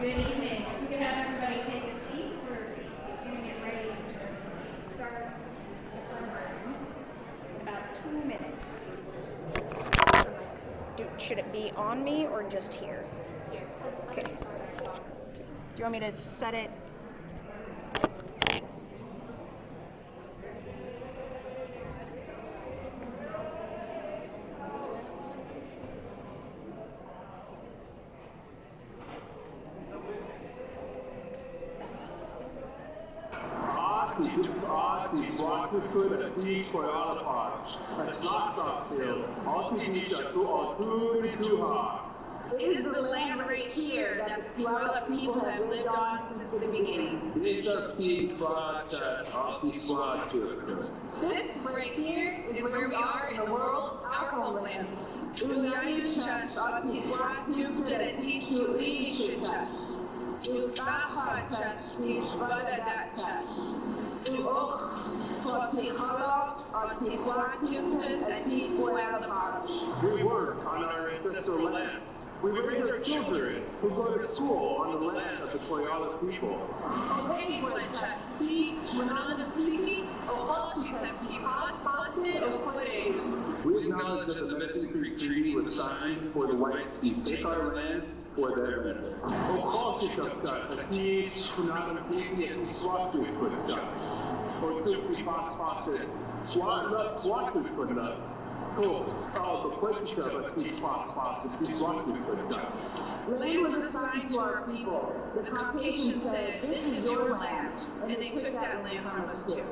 Good evening. We can have everybody take a seat. We're getting it ready to start the program in about 2 minutes. Should it be on me or just here? Here. Okay. Do you want me to set it? It is the land right here that the Puyallup people have lived on since the beginning. This right here is where we are in the world, our homeland. We work on our ancestral lands. We raise our children who go to school on the land of the Puyallup people. We acknowledge that the Medicine Creek Treaty was signed for the whites to take our land for their benefit. Land was assigned to our people. The Caucasians said, "This is your land," and they took that land from us too.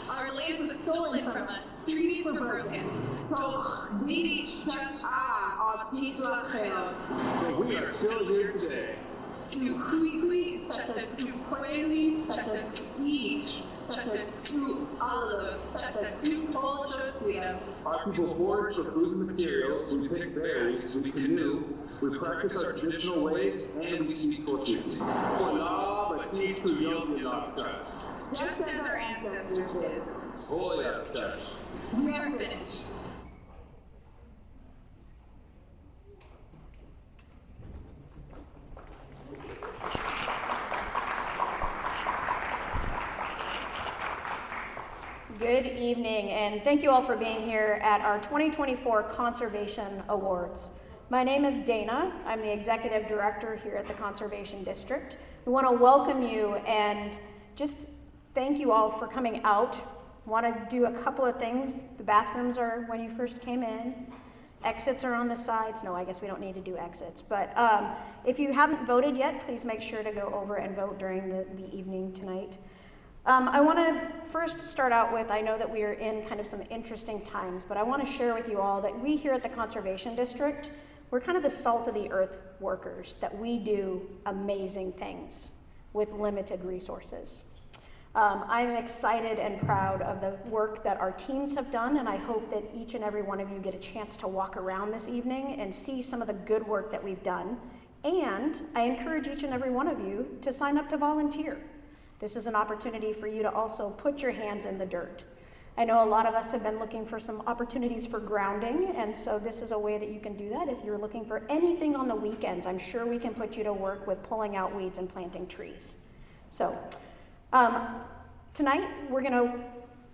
Our land was stolen from us. Treaties were broken. We are still here today. Our people forage for food and materials, we pick berries, we canoe, we practice our traditional ways, and we speak Portuguese. Just as our ancestors did. We are finished. Good evening, and thank you all for being here at our 2024 Conservation Awards. My name is Dana. I'm the Executive Director here at the Conservation District. We want to welcome you and just thank you all for coming out. Want to do a couple of things. The bathrooms are when you first came in. Exits are on the sides. No, I guess we don't need to do exits. But if you haven't voted yet, please make sure to go over and vote during the evening tonight. I want to first start out with, I know that we are in kind of some interesting times, but I want to share with you all that we here at the Conservation District, we're kind of the salt of the earth workers, that we do amazing things with limited resources. I'm excited and proud of the work that our teams have done, and I hope that each and every one of you get a chance to walk around this evening and see some of the good work that we've done. And I encourage each and every one of you to sign up to volunteer. This is an opportunity for you to also put your hands in the dirt. I know a lot of us have been looking for some opportunities for grounding, and so this is a way that you can do that. If you're looking for anything on the weekends, I'm sure we can put you to work with pulling out weeds and planting trees. So tonight we're going to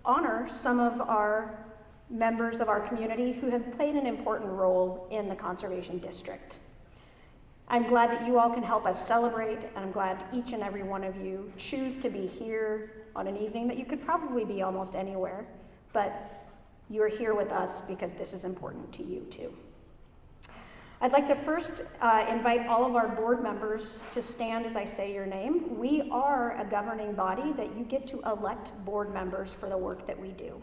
honor some of our members of our community who have played an important role in the Conservation District. I'm glad that you all can help us celebrate, and I'm glad each and every one of you choose to be here on an evening that you could probably be almost anywhere, but you're here with us because this is important to you too. I'd like to first invite all of our board members to stand as I say your name. We are a governing body that you get to elect board members for the work that we do.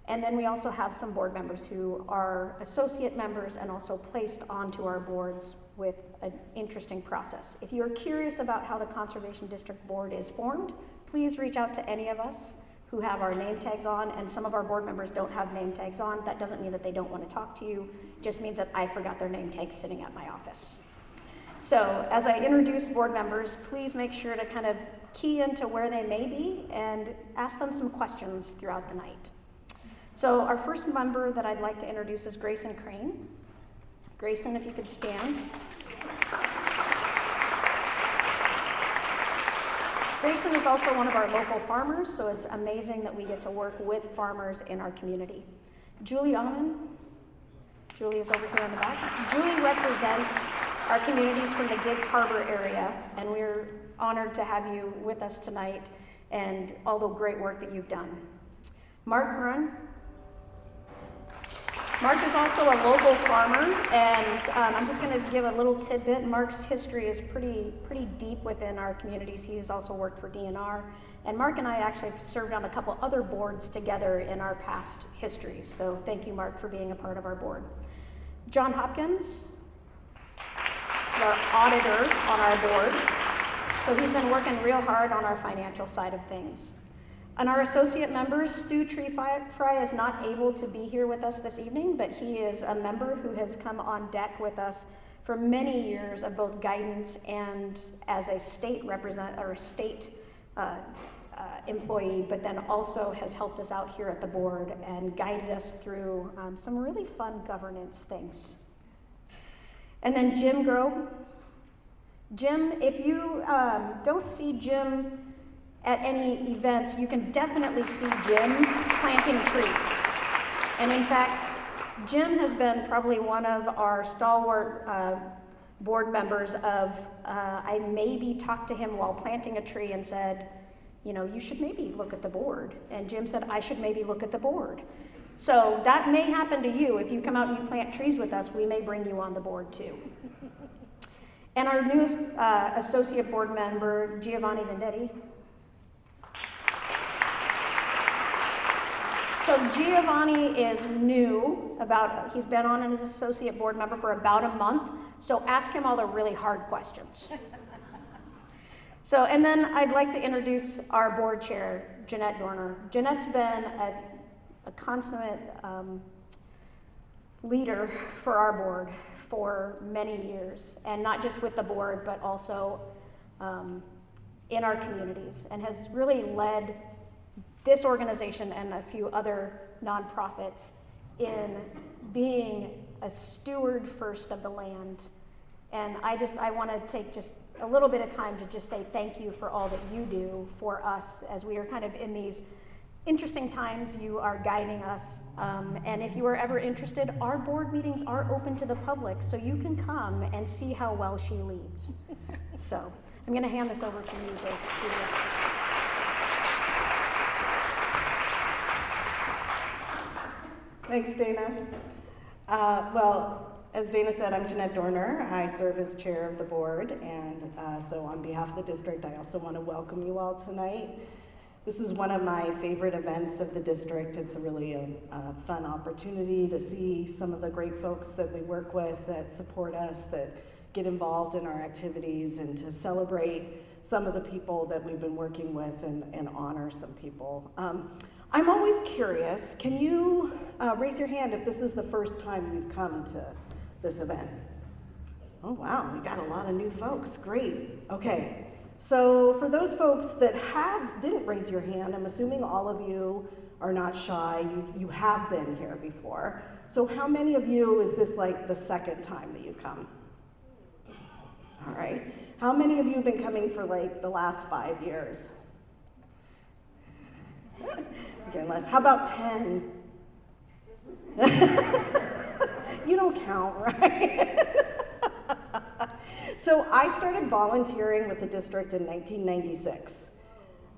And then we also have some board members who are associate members and also placed onto our boards with an interesting process. If you're curious about how the Conservation District Board is formed, please reach out to any of us who have our name tags on, and some of our board members don't have name tags on. That doesn't mean that they don't want to talk to you, it just means that I forgot their name tags sitting at my office. So as I introduce board members, please make sure to kind of key into where they may be and ask them some questions throughout the night. So our first member that I'd like to introduce is Grayson Crane. Grayson, if you could stand. Grayson is also one of our local farmers, so it's amazing that we get to work with farmers in our community. Julie Ahman. Julie is over here in the back. Julie represents our communities from the Gig Harbor area, and we're honored to have you with us tonight and all the great work that you've done. Mark Grun. Mark is also a local farmer, and I'm just going to give a little tidbit. Mark's history is pretty deep within our communities. He's also worked for DNR, and Mark and I actually have served on a couple other boards together in our past histories. So thank you, Mark, for being a part of our board. John Hopkins, our auditor on our board. So he's been working real hard on our financial side of things. And our associate member, Stu Treefry, is not able to be here with us this evening, but he is a member who has come on deck with us for many years of both guidance and as a state employee, but then also has helped us out here at the board and guided us through some really fun governance things. And then Jim Grobe. Jim, if you don't see Jim at any events, you can definitely see Jim planting trees. And in fact, Jim has been probably one of our stalwart board members of, I maybe talked to him while planting a tree and said, you know, you should maybe look at the board. And Jim said, I should maybe look at the board. So that may happen to you. If you come out and you plant trees with us, we may bring you on the board too. And our newest associate board member, Giovanni Vendetti. So Giovanni is new, he's been on as associate board member for about a month, so ask him all the really hard questions. So, and then I'd like to introduce our board chair, Jeanette Dorner. Jeanette's been a consummate leader for our board for many years, and not just with the board, but also in our communities, and has really led this organization and a few other nonprofits in being a steward first of the land. And I want to take just a little bit of time to just say thank you for all that you do for us as we are kind of in these interesting times. You are guiding us. And if you are ever interested, our board meetings are open to the public, so you can come and see how well she leads. So I'm going to hand this over to you, Dave. Thanks, Dana. Well, as Dana said, I'm Jeanette Dorner. I serve as chair of the board, and so on behalf of the district, I also want to welcome you all tonight. This is one of my favorite events of the district. It's really a fun opportunity to see some of the great folks that we work with, that support us, that get involved in our activities, and to celebrate some of the people that we've been working with and honor some people. I'm always curious, can you raise your hand if this is the first time you've come to this event? Oh wow, we got a lot of new folks, great. Okay, so for those folks that didn't raise your hand, I'm assuming all of you are not shy, you have been here before. So how many of you is this like the second time that you've come? All right, how many of you have been coming for like the last 5 years? Again, less. How about 10? You don't count, right? So I started volunteering with the district in 1996.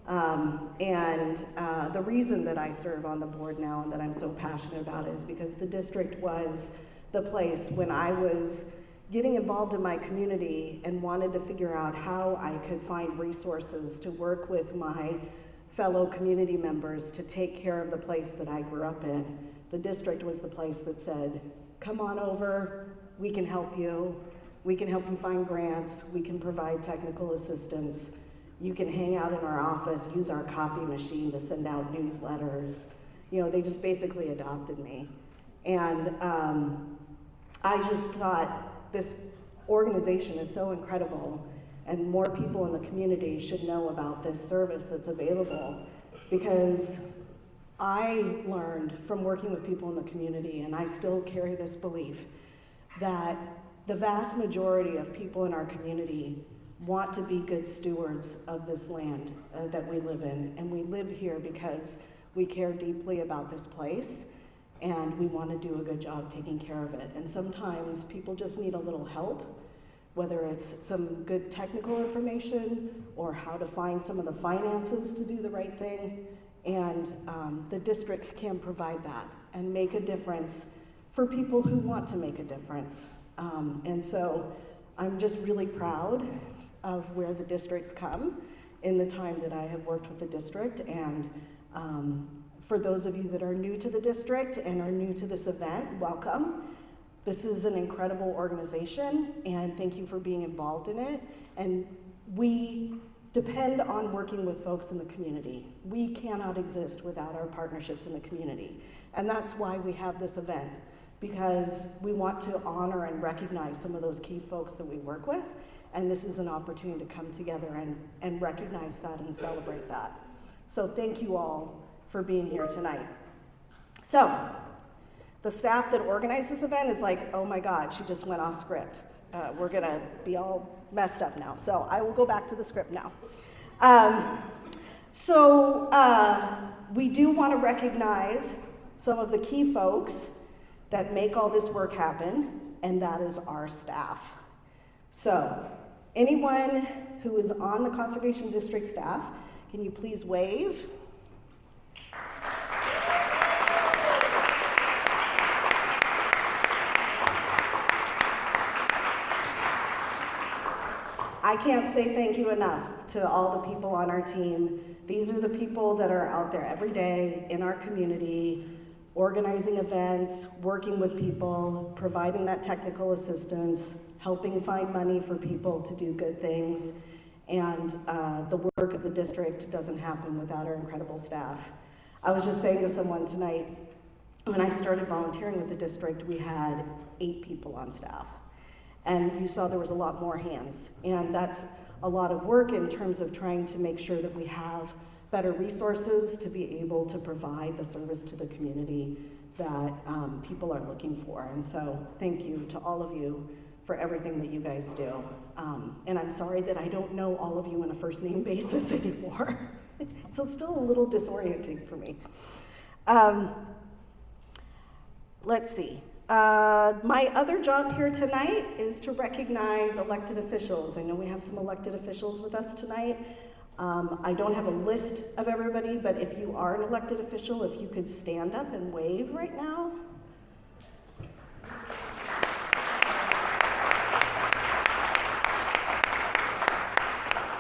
The reason that I serve on the board now and that I'm so passionate about it is because the district was the place when I was getting involved in my community and wanted to figure out how I could find resources to work with my fellow community members to take care of the place that I grew up in. The district was the place that said, come on over, we can help you find grants, we can provide technical assistance, you can hang out in our office, use our copy machine to send out newsletters. You know, they just basically adopted me. And I just thought this organization is so incredible, and more people in the community should know about this service that's available, because I learned from working with people in the community, and I still carry this belief, that the vast majority of people in our community want to be good stewards of this land that we live in. And we live here because we care deeply about this place, and we want to do a good job taking care of it. And sometimes people just need a little help, whether it's some good technical information or how to find some of the finances to do the right thing. And the district can provide that and make a difference for people who want to make a difference. And so I'm just really proud of where the district's come in the time that I have worked with the district. And for those of you that are new to the district and are new to this event, welcome. This is an incredible organization, and thank you for being involved in it. And we depend on working with folks in the community. We cannot exist without our partnerships in the community. And that's why we have this event, because we want to honor and recognize some of those key folks that we work with. And this is an opportunity to come together and recognize that and celebrate that. So thank you all for being here tonight. So, the staff that organized this event is like, oh my God, she just went off script. We're gonna be all messed up now. So I will go back to the script now. We do wanna recognize some of the key folks that make all this work happen, and that is our staff. So, anyone who is on the Conservation District staff, can you please wave? I can't say thank you enough to all the people on our team. These are the people that are out there every day in our community, organizing events, working with people, providing that technical assistance, helping find money for people to do good things. And the work of the district doesn't happen without our incredible staff. I was just saying to someone tonight, when I started volunteering with the district, we had 8 people on staff. And you saw there was a lot more hands. And that's a lot of work in terms of trying to make sure that we have better resources to be able to provide the service to the community that people are looking for. And so thank you to all of you for everything that you guys do. And I'm sorry that I don't know all of you on a first name basis anymore. So it's still a little disorienting for me. Let's see. My other job here tonight is to recognize elected officials. I know we have some elected officials with us tonight. I don't have a list of everybody, but if you are an elected official, if you could stand up and wave right now.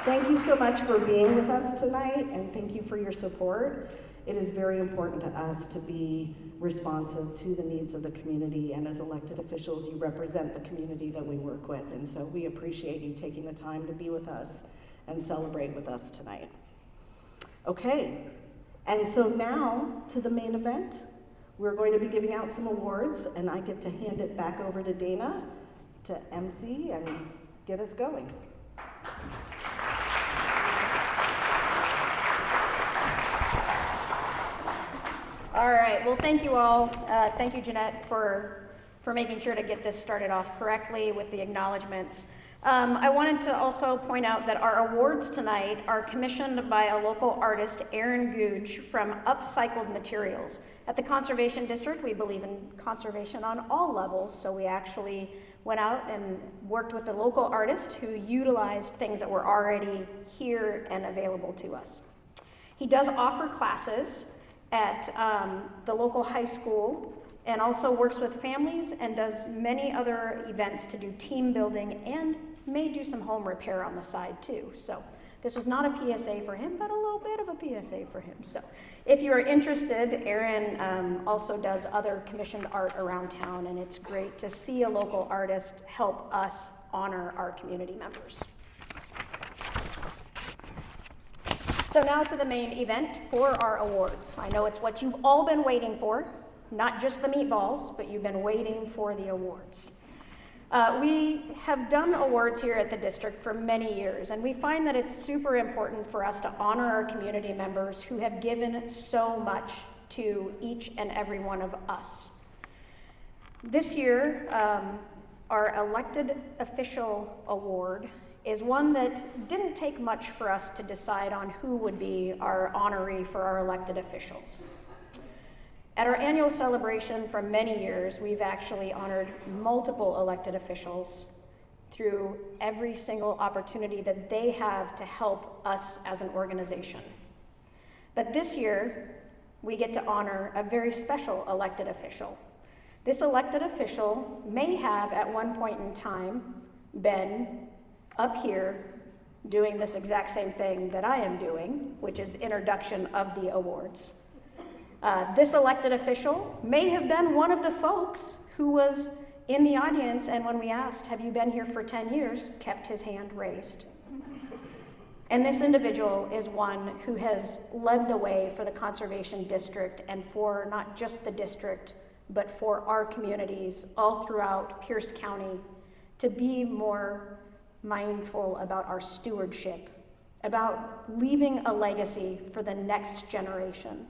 Thank you so much for being with us tonight, and thank you for your support. It is very important to us to be responsive to the needs of the community, and as elected officials, you represent the community that we work with, and so we appreciate you taking the time to be with us and celebrate with us tonight. Okay, and so now to the main event. We're going to be giving out some awards, and I get to hand it back over to Dana to MC and get us going. All right, well, thank you all. Thank you, Jeanette, for making sure to get this started off correctly with the acknowledgements. I wanted to also point out that our awards tonight are commissioned by a local artist, Aaron from Upcycled Materials. At the Conservation District, we believe in conservation on all levels, so we actually went out and worked with a local artist who utilized things that were already here and available to us. He does offer classes at the local high school, and also works with families and does many other events to do team building and may do some home repair on the side too. So this was not a PSA for him, but a little bit of a PSA for him. So if you are interested, Aaron also does other commissioned art around town, and it's great to see a local artist help us honor our community members. So now to the main event for our awards. I know it's what you've all been waiting for, not just the meatballs, but you've been waiting for the awards. We have done awards here at the district for many years, and we find that it's super important for us to honor our community members who have given so much to each and every one of us. This year, our elected official award is one that didn't take much for us to decide on who would be our honoree for our elected officials. At our annual celebration for many years, we've actually honored multiple elected officials through every single opportunity that they have to help us as an organization. But this year, we get to honor a very special elected official. This elected official may have at one point in time been up here doing this exact same thing that I am doing, which is introduction of the awards. This elected official may have been one of the folks who was in the audience, and when we asked, have you been here for 10 years, kept his hand raised. And this individual is one who has led the way for the Conservation District and for not just the district, but for our communities all throughout Pierce County to be more mindful about our stewardship, about leaving a legacy for the next generation.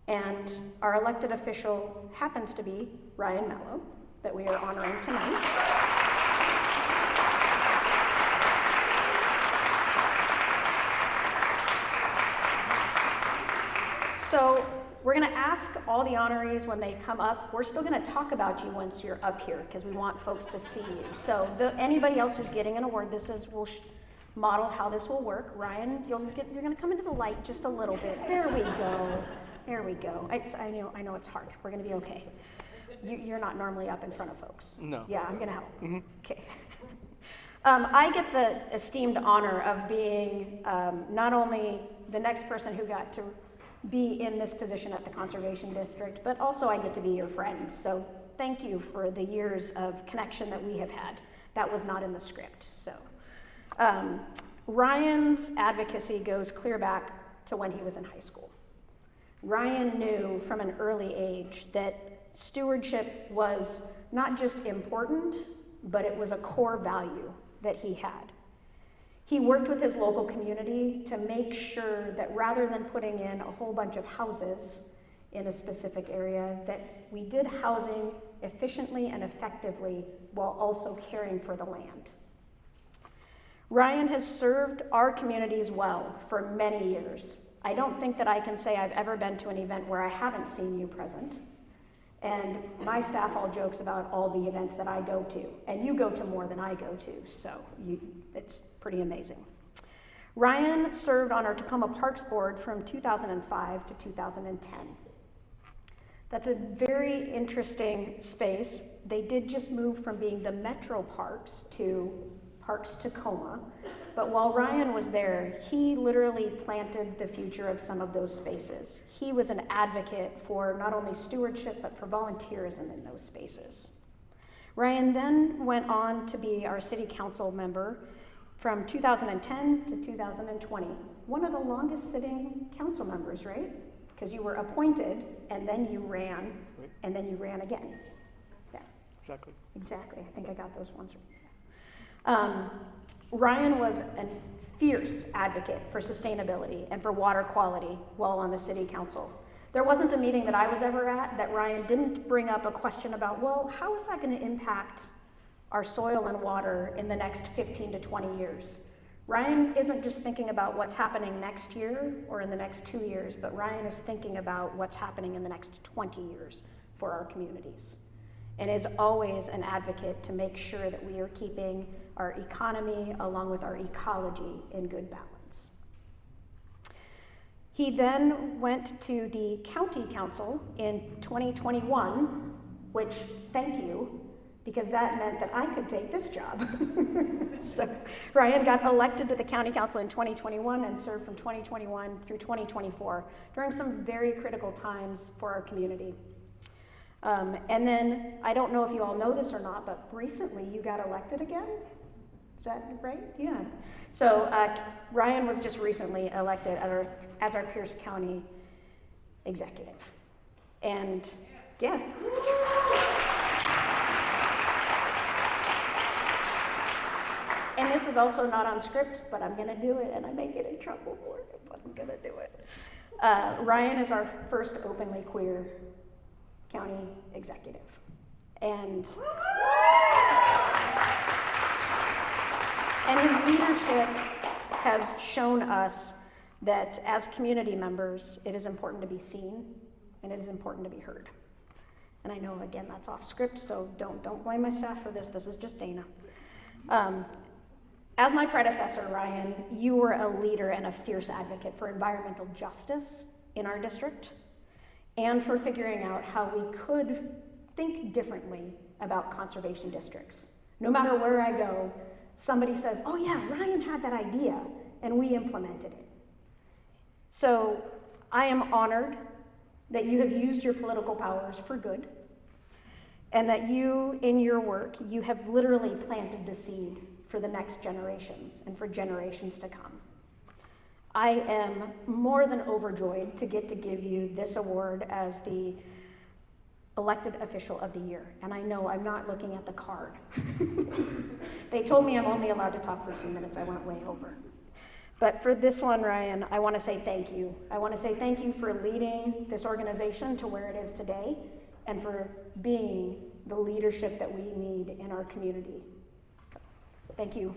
And our elected official happens to be Ryan Mello, that we are honoring tonight. So we're going to ask all the honorees when they come up. We're still going to talk about you once you're up here because we want folks to see you. So anybody else who's getting an award, we'll model how this will work. Ryan, you're going to come into the light just a little bit. There we go. There we go. I know it's hard. We're going to be okay. You're not normally up in front of folks. No. Yeah, I'm going to help. Mm-hmm. Okay. I get the esteemed honor of being not only the next person who got to be in this position at the Conservation District, but also I get to be your friend. So thank you for the years of connection that we have had. That was not in the script. So Ryan's advocacy goes clear back to when he was in high school. Ryan knew from an early age that stewardship was not just important, but it was a core value that he had. He worked with his local community to make sure that rather than putting in a whole bunch of houses in a specific area, that we did housing efficiently and effectively while also caring for the land. Ryan has served our communities well for many years. I don't think that I can say I've ever been to an event where I haven't seen you present. And my staff all jokes about all the events that I go to, and you go to more than I go to, so it's pretty amazing. Ryan served on our Tacoma Parks Board from 2005 to 2010. That's a very interesting space. They did just move from being the Metro Parks to Parks Tacoma, but while Ryan was there, he literally planted the future of some of those spaces. He was an advocate for not only stewardship, but for volunteerism in those spaces. Ryan then went on to be our city council member from 2010 to 2020. One of the longest sitting council members, right? Because you were appointed, and then you ran, and then you ran again. Yeah. Exactly. I think I got those ones right. Ryan was a fierce advocate for sustainability and for water quality while on the city council. There wasn't a meeting that I was ever at that Ryan didn't bring up a question about, well, how is that going to impact our soil and water in the next 15 to 20 years? Ryan isn't just thinking about what's happening next year or in the next 2 years, but Ryan is thinking about what's happening in the next 20 years for our communities, and is always an advocate to make sure that we are keeping our economy along with our ecology in good balance. He then went to the county council in 2021, which, thank you, because that meant that I could take this job. So Ryan got elected to the county council in 2021 and served from 2021 through 2024 during some very critical times for our community. And then, I don't know if you all know this or not, but recently you got elected again? Is that right? Yeah. So Ryan was just recently elected as our Pierce County executive. And yeah. And this is also not on script, but I'm gonna do it, and I may get in trouble for it, but I'm gonna do it. Ryan is our first openly queer county executive. And his leadership has shown us that as community members, it is important to be seen and it is important to be heard. And I know, again, that's off script, so don't blame my staff for this. This is just Dana. As my predecessor, Ryan, you were a leader and a fierce advocate for environmental justice in our district and for figuring out how we could think differently about conservation districts. No matter where I go, somebody says, oh yeah, Ryan had that idea, and we implemented it. So I am honored that you have used your political powers for good, and that you, in your work, you have literally planted the seed for the next generations and for generations to come. I am more than overjoyed to get to give you this award as the elected official of the year. And I know I'm not looking at the card. They told me I'm only allowed to talk for 2 minutes. I went way over. But for this one, Ryan, I want to say thank you. I want to say thank you for leading this organization to where it is today and for being the leadership that we need in our community. So, thank you.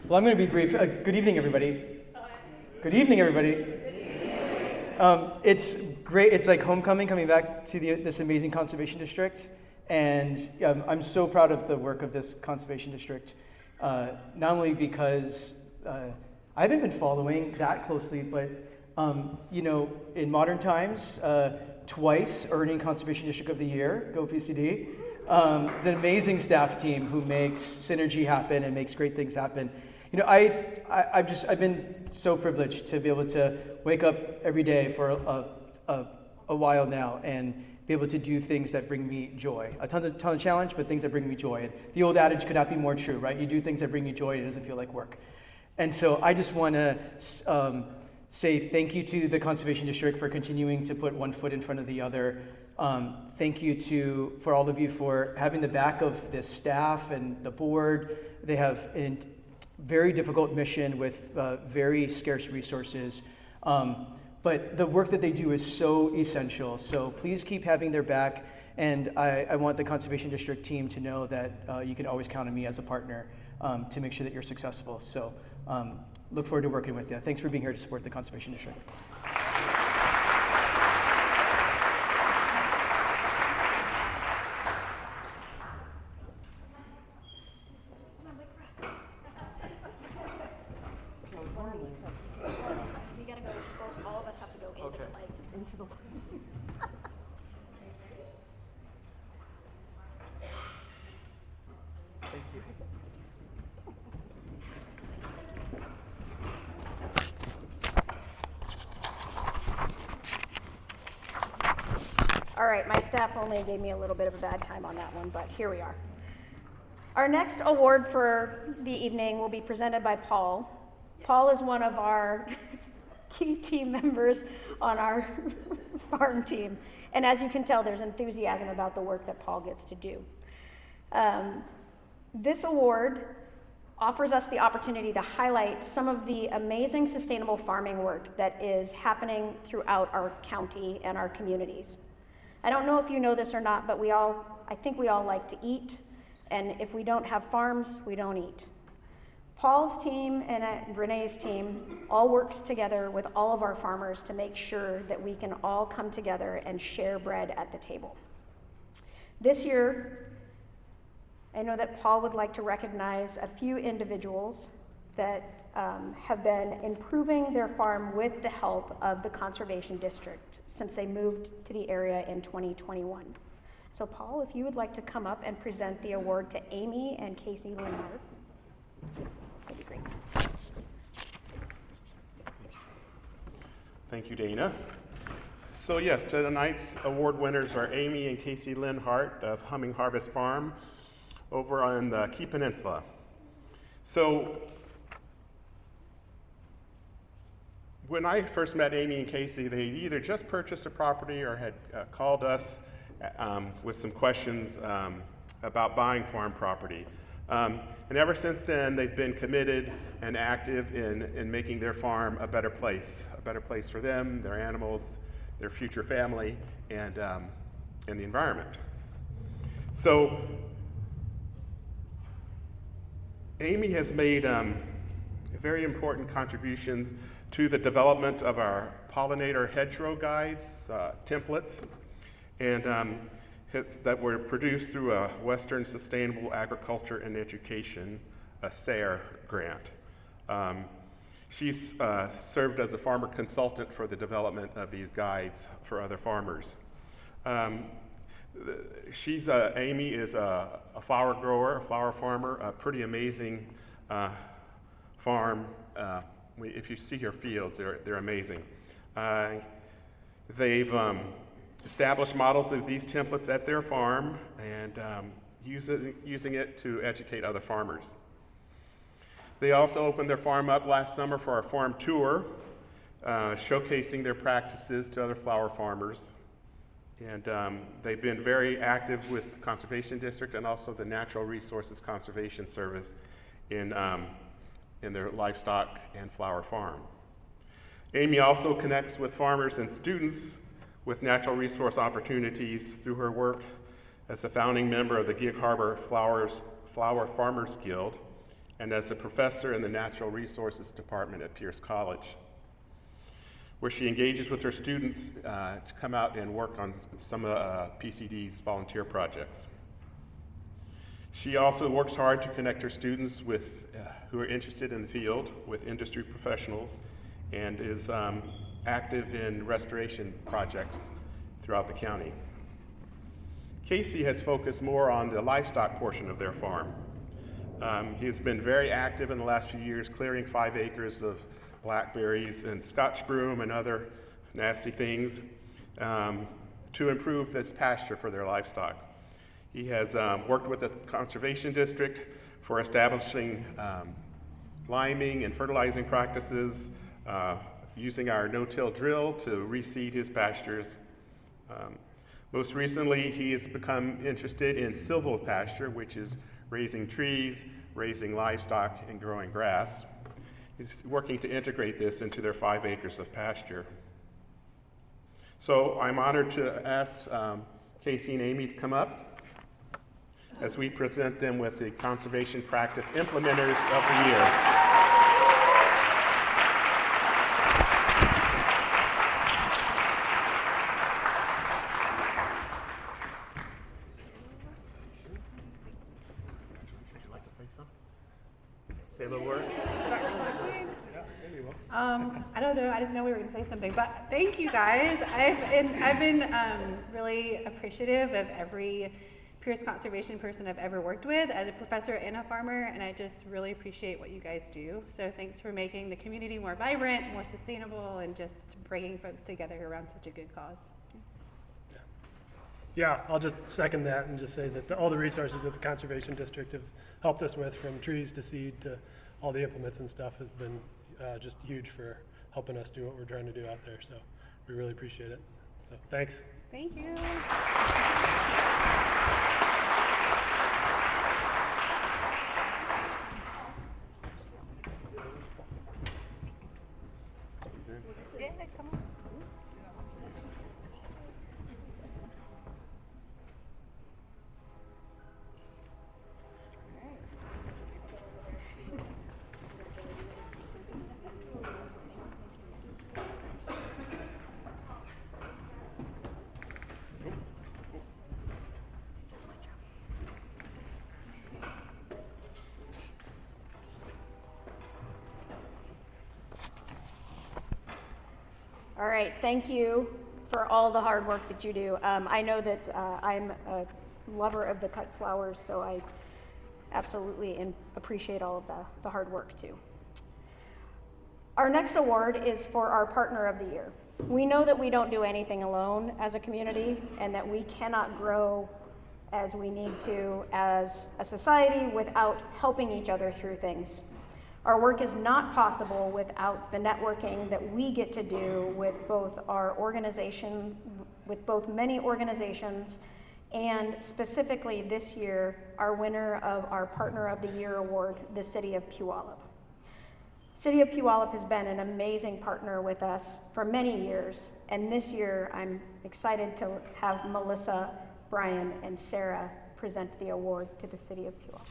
Well, I'm going to be brief. Good evening, everybody. Good evening, everybody. It's great. It's like homecoming, coming back to this amazing conservation district. And I'm so proud of the work of this conservation district, not only because I haven't been following that closely, but in modern times, twice earning Conservation District of the Year, go PCD. It's an amazing staff team who makes synergy happen and makes great things happen. I've been so privileged to be able to wake up every day for a while now and be able to do things that bring me joy. A ton of challenge, but things that bring me joy. And the old adage could not be more true, right? You do things that bring you joy, it doesn't feel like work. And so I just want to say thank you to the Conservation District for continuing to put one foot in front of the other. Thank you for all of you for having the back of this staff and the board. They have a very difficult mission with very scarce resources. But the work that they do is so essential. So please keep having their back. And I want the Conservation District team to know that you can always count on me as a partner to make sure that you're successful. So look forward to working with you. Thanks for being here to support the Conservation District. We gotta go, all of us have to go into the light. Into the light. Thank you. All right, my staff only gave me a little bit of a bad time on that one, but here we are. Our next award for the evening will be presented by Paul. Paul is one of our key team members on our farm team. And as you can tell, there's enthusiasm about the work that Paul gets to do. This award offers us the opportunity to highlight some of the amazing sustainable farming work that is happening throughout our county and our communities. I don't know if you know this or not, but I think we all like to eat, and if we don't have farms, we don't eat. Paul's team and Renee's team all works together with all of our farmers to make sure that we can all come together and share bread at the table. This year, I know that Paul would like to recognize a few individuals that have been improving their farm with the help of the Conservation District since they moved to the area in 2021. So Paul, if you would like to come up and present the award to Amy and Casey Linhart. That'd be great. Thank you, Dana. So yes, tonight's award winners are Amy and Casey Linhart of Humming Harvest Farm. over on the Key Peninsula. So when I first met Amy and Casey, they either just purchased a property or had called us with some questions about buying farm property. And ever since then, they've been committed and active in making their farm a better place for them, their animals, their future family, and the environment. So Amy has made very important contributions to the development of our pollinator hedgerow guides, templates, and that were produced through a Western Sustainable Agriculture and Education, a SARE grant. She's served as a farmer consultant for the development of these guides for other farmers. Amy is a flower grower, a flower farmer, a pretty amazing farm. If you see her fields, they're amazing. They've established models of these templates at their farm and using it to educate other farmers. They also opened their farm up last summer for our farm tour, showcasing their practices to other flower farmers. And they've been very active with the Conservation District and also the Natural Resources Conservation Service in their livestock and flower farm. Amy also connects with farmers and students with natural resource opportunities through her work as a founding member of the Gig Harbor Flower Farmers Guild and as a professor in the Natural Resources Department at Pierce College, where she engages with her students to come out and work on some of PCD's volunteer projects. She also works hard to connect her students with who are interested in the field with industry professionals and is active in restoration projects throughout the county. Casey has focused more on the livestock portion of their farm. He has been very active in the last few years, clearing 5 acres of blackberries and Scotch broom and other nasty things to improve this pasture for their livestock. He has worked with the Conservation District for establishing liming and fertilizing practices, using our no-till drill to reseed his pastures. Most recently, he has become interested in silvopasture, which is raising trees, raising livestock, and growing grass. He's working to integrate this into their 5 acres of pasture. So I'm honored to ask Casey and Amy to come up as we present them with the Conservation Practice Implementers of the Year. Say a little word. I don't know. I didn't know we were going to say something, but thank you guys. I've been really appreciative of every Pierce conservation person I've ever worked with as a professor and a farmer, and I just really appreciate what you guys do. So thanks for making the community more vibrant, more sustainable, and just bringing folks together around such a good cause. Yeah, I'll just second that and just say that all the resources that the Conservation District have helped us with, from trees to seed to all the implements and stuff, has been just huge for helping us do what we're trying to do out there. So we really appreciate it. So thanks. Thank you. Yeah, come on. All right, thank you for all the hard work that you do. I know that I'm a lover of the cut flowers, so I absolutely appreciate all of the hard work too. Our next award is for our Partner of the Year. We know that we don't do anything alone as a community and that we cannot grow as we need to as a society without helping each other through things. Our work is not possible without the networking that we get to do with both our organization, with both many organizations, and specifically this year, our winner of our Partner of the Year award, the City of Puyallup. City of Puyallup has been an amazing partner with us for many years, and this year I'm excited to have Melissa, Brian, and Sarah present the award to the City of Puyallup.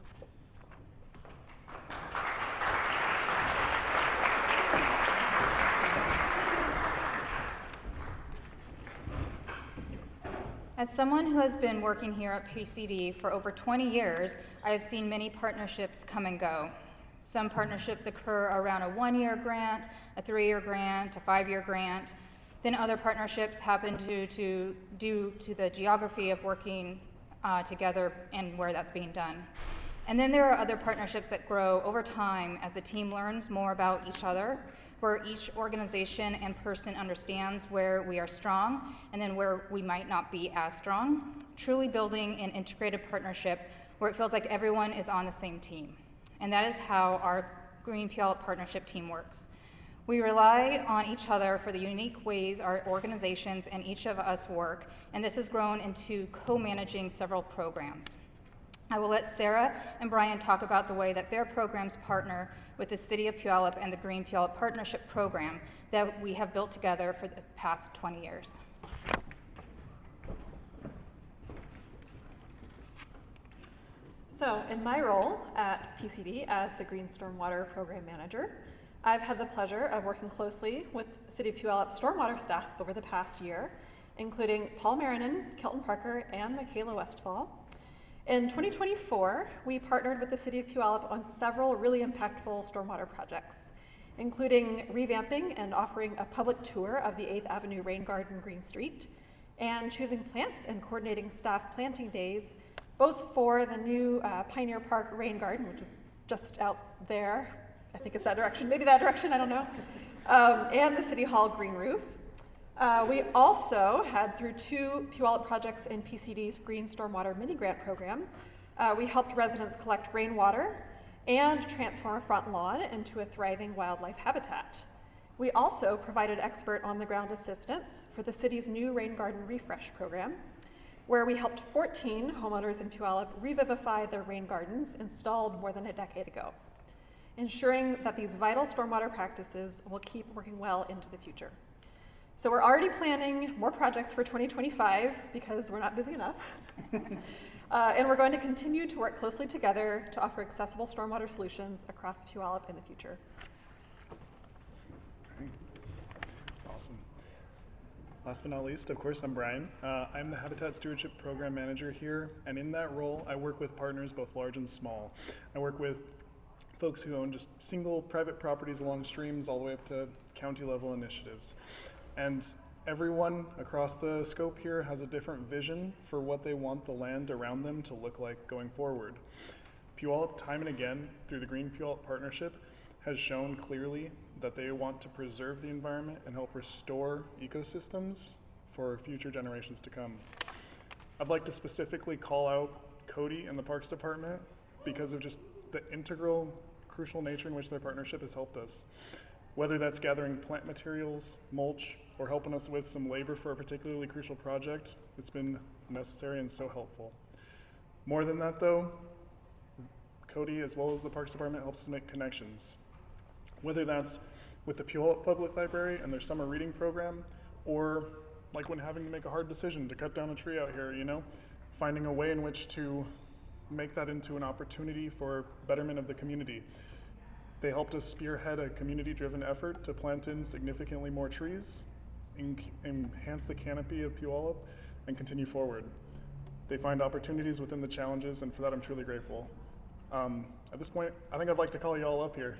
As someone who has been working here at PCD for over 20 years, I have seen many partnerships come and go. Some partnerships occur around a 1-year grant, a 3-year grant, a 5-year grant. Then other partnerships happen due to the geography of working together and where that's being done. And then there are other partnerships that grow over time as the team learns more about each other, where each organization and person understands where we are strong and then where we might not be as strong, truly building an integrated partnership where it feels like everyone is on the same team. And that is how our Green Puyallup partnership team works. We rely on each other for the unique ways our organizations and each of us work, and this has grown into co-managing several programs. I will let Sarah and Brian talk about the way that their programs partner with the City of Puyallup and the Green Puyallup Partnership Program that we have built together for the past 20 years. So, in my role at PCD as the Green Stormwater Program Manager, I've had the pleasure of working closely with City of Puyallup stormwater staff over the past year, including Paul Marinan, Kelton Parker, and Michaela Westfall. In 2024, we partnered with the City of Puyallup on several really impactful stormwater projects, including revamping and offering a public tour of the 8th Avenue Rain Garden Green Street, and choosing plants and coordinating staff planting days, both for the new Pioneer Park Rain Garden, which is just out there, I think it's that direction, maybe that direction, I don't know, and the City Hall Green Roof. We also had, through 2 Puyallup projects in PCD's Green Stormwater Mini Grant Program, we helped residents collect rainwater and transform a front lawn into a thriving wildlife habitat. We also provided expert on-the-ground assistance for the city's new Rain Garden Refresh program, where we helped 14 homeowners in Puyallup revivify their rain gardens installed more than a decade ago, ensuring that these vital stormwater practices will keep working well into the future. So we're already planning more projects for 2025 because we're not busy enough. And we're going to continue to work closely together to offer accessible stormwater solutions across Puyallup in the future. Awesome. Last but not least, of course, I'm Brian. I'm the Habitat Stewardship Program Manager here, and in that role, I work with partners both large and small. I work with folks who own just single private properties along streams all the way up to county-level initiatives. And everyone across the scope here has a different vision for what they want the land around them to look like going forward. Puyallup, time and again, through the Green Puyallup Partnership, has shown clearly that they want to preserve the environment and help restore ecosystems for future generations to come. I'd like to specifically call out Cody and the Parks Department because of just the integral, crucial nature in which their partnership has helped us. Whether that's gathering plant materials, mulch, or helping us with some labor for a particularly crucial project, it's been necessary and so helpful. More than that though, Cody as well as the Parks Department helps us make connections. Whether that's with the Puyallup Public Library and their summer reading program, or like when having to make a hard decision to cut down a tree out here, finding a way in which to make that into an opportunity for betterment of the community. They helped us spearhead a community-driven effort to plant in significantly more trees, enhance the canopy of Puyallup, and continue forward. They find opportunities within the challenges, and for that I'm truly grateful. At this point, I think I'd like to call you all up here.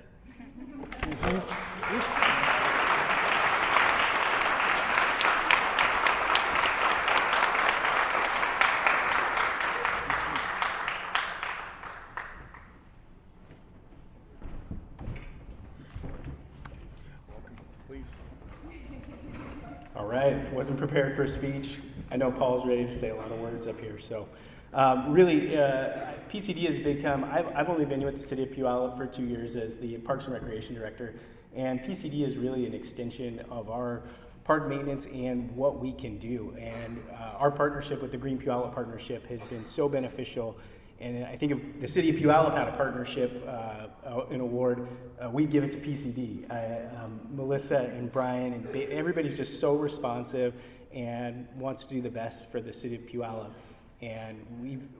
All right, wasn't prepared for a speech. I know Paul's ready to say a lot of words up here, so PCD has become, I've only been with the city of Puyallup for 2 years as the Parks and Recreation Director, and PCD is really an extension of our park maintenance and what we can do. And our partnership with the Green Puyallup Partnership has been so beneficial. And I think if the city of Puyallup had a partnership, an award, we'd give it to PCD. Melissa and Brian and everybody's just so responsive and wants to do the best for the city of Puyallup. And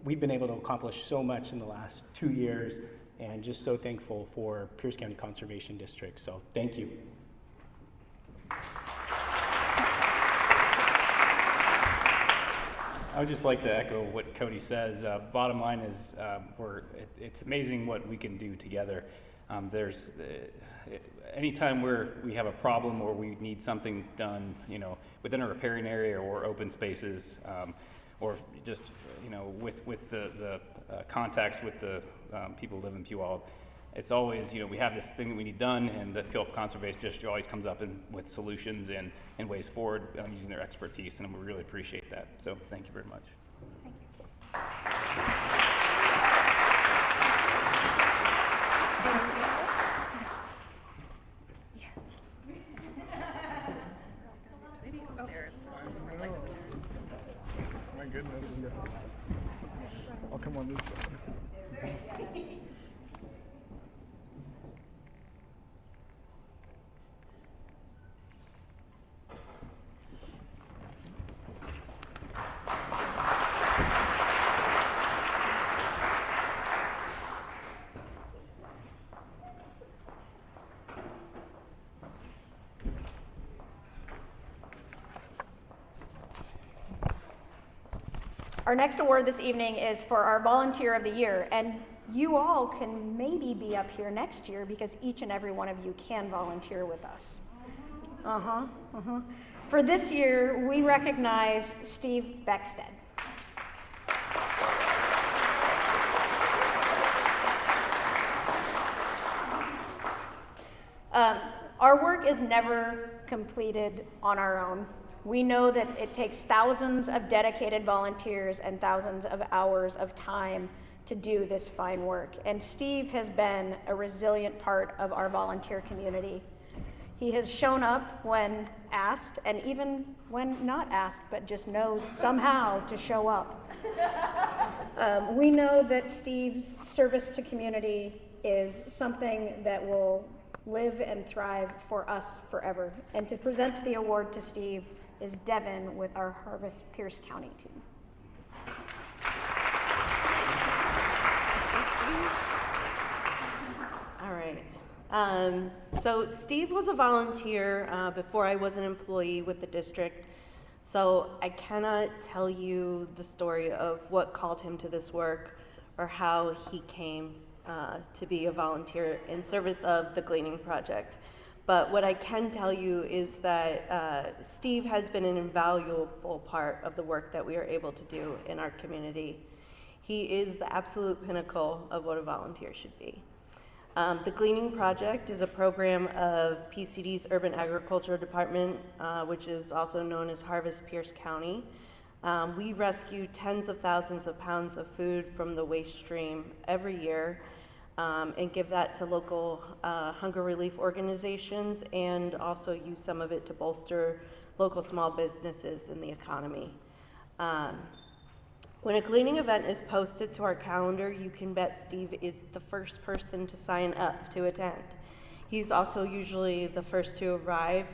we've been able to accomplish so much in the last 2 years, and just so thankful for Pierce County Conservation District. So thank you. I would just like to echo what Cody says. Bottom line is, it's amazing what we can do together. Anytime we have a problem or we need something done, within a riparian area or open spaces, or just, with the contacts with the people who live in Puyallup, it's always, we have this thing that we need done, and the Puyallup Conservation District always comes up with solutions and ways forward using their expertise, and we really appreciate that. So thank you very much. My goodness. I'll come on this side. Our next award this evening is for our Volunteer of the Year, and you all can maybe be up here next year because each and every one of you can volunteer with us. For this year, we recognize Steve Beckstead. Our work is never completed on our own. We know that it takes thousands of dedicated volunteers and thousands of hours of time to do this fine work. And Steve has been a resilient part of our volunteer community. He has shown up when asked, and even when not asked, but just knows somehow to show up. We know that Steve's service to community is something that will live and thrive for us forever. And to present the award to Steve is Devin with our Harvest Pierce County team. All right. So Steve was a volunteer before I was an employee with the district. So I cannot tell you the story of what called him to this work or how he came to be a volunteer in service of the Gleaning Project. But what I can tell you is that Steve has been an invaluable part of the work that we are able to do in our community. He is the absolute pinnacle of what a volunteer should be. The Gleaning Project is a program of PCD's Urban Agriculture Department, which is also known as Harvest Pierce County. We rescue tens of thousands of pounds of food from the waste stream every year, and give that to local hunger relief organizations, and also use some of it to bolster local small businesses in the economy. When a gleaning event is posted to our calendar, you can bet Steve is the first person to sign up to attend. He's also usually the first to arrive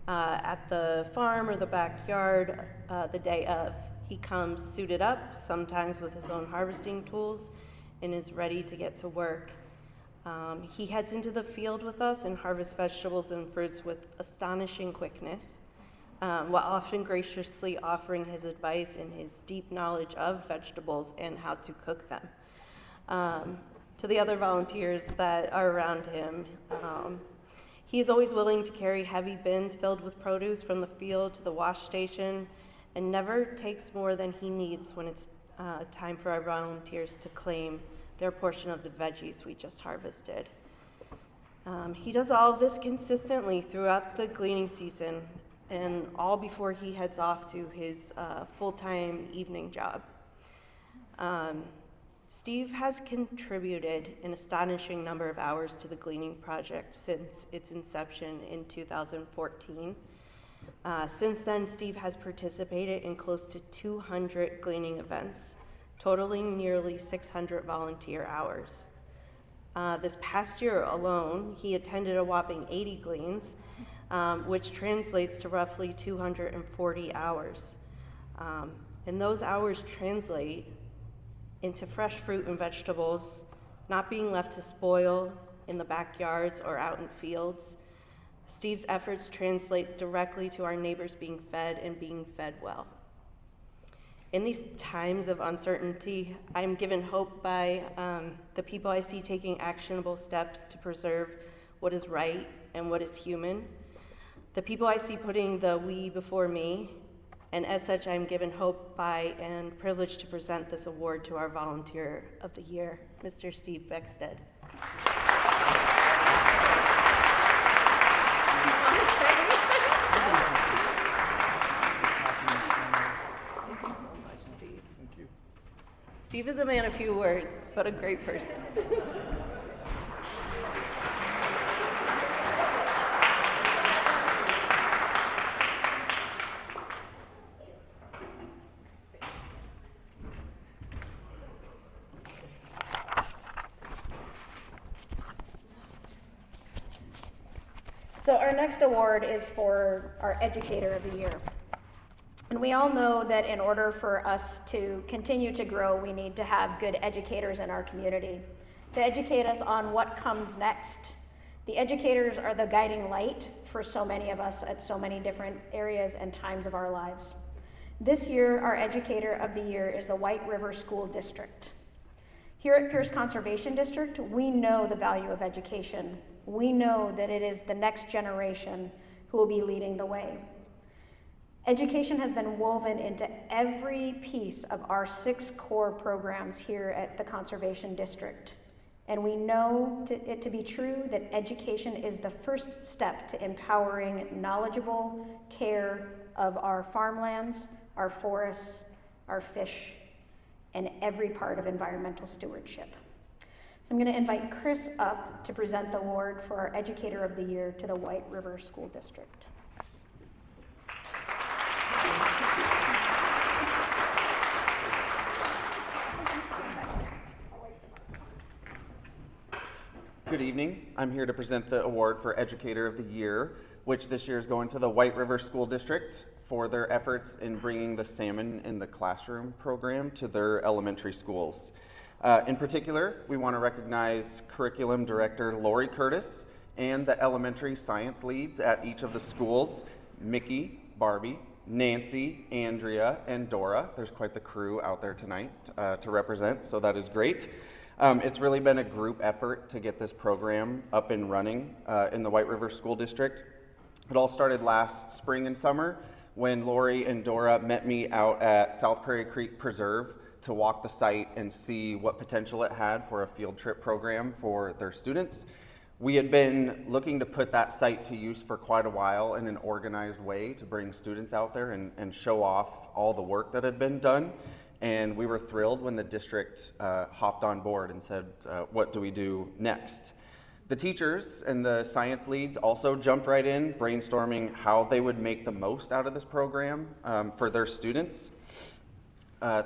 at the farm or the backyard the day of. He comes suited up, sometimes with his own harvesting tools, and is ready to get to work. He heads into the field with us and harvests vegetables and fruits with astonishing quickness, while often graciously offering his advice and his deep knowledge of vegetables and how to cook them. To the other volunteers that are around him, he is always willing to carry heavy bins filled with produce from the field to the wash station, and never takes more than he needs when it's time for our volunteers to claim their portion of the veggies we just harvested. He does all of this consistently throughout the gleaning season, and all before he heads off to his full-time evening job. Steve has contributed an astonishing number of hours to the gleaning project since its inception in 2014. Since then, Steve has participated in close to 200 gleaning events, totaling nearly 600 volunteer hours. This past year alone, he attended a whopping 80 gleans, which translates to roughly 240 hours. And those hours translate into fresh fruit and vegetables not being left to spoil in the backyards or out in fields. Steve's efforts translate directly to our neighbors being fed and being fed well. In these times of uncertainty, I'm given hope by the people I see taking actionable steps to preserve what is right and what is human. The people I see putting the we before me, and as such, I'm given hope by and privileged to present this award to our Volunteer of the Year, Mr. Steve Beckstead. Steve is a man of few words, but a great person. So our next award is for our Educator of the Year. And we all know that in order for us to continue to grow, we need to have good educators in our community to educate us on what comes next. The educators are the guiding light for so many of us at so many different areas and times of our lives. This year, our Educator of the Year is the White River School District. Here at Pierce Conservation District, we know the value of education. We know that it is the next generation who will be leading the way. Education has been woven into every piece of our 6 core programs here at the Conservation District. And we know it to be true that education is the first step to empowering knowledgeable care of our farmlands, our forests, our fish, and every part of environmental stewardship. So I'm going to invite Chris up to present the award for our Educator of the Year to the White River School District. Good evening. I'm here to present the award for Educator of the Year, which this year is going to the White River School District for their efforts in bringing the Salmon in the Classroom program to their elementary schools. In particular, we want to recognize Curriculum Director Lori Curtis and the elementary science leads at each of the schools, Mickey, Barbie, Nancy, Andrea, and Dora. There's quite the crew out there tonight to represent, so that is great. It's really been a group effort to get this program up and running in the White River School District. It all started last spring and summer when Lori and Dora met me out at South Prairie Creek Preserve to walk the site and see what potential it had for a field trip program for their students. We had been looking to put that site to use for quite a while in an organized way to bring students out there and show off all the work that had been done. And we were thrilled when the district hopped on board and said, what do we do next? The teachers and the science leads also jumped right in, brainstorming how they would make the most out of this program for their students,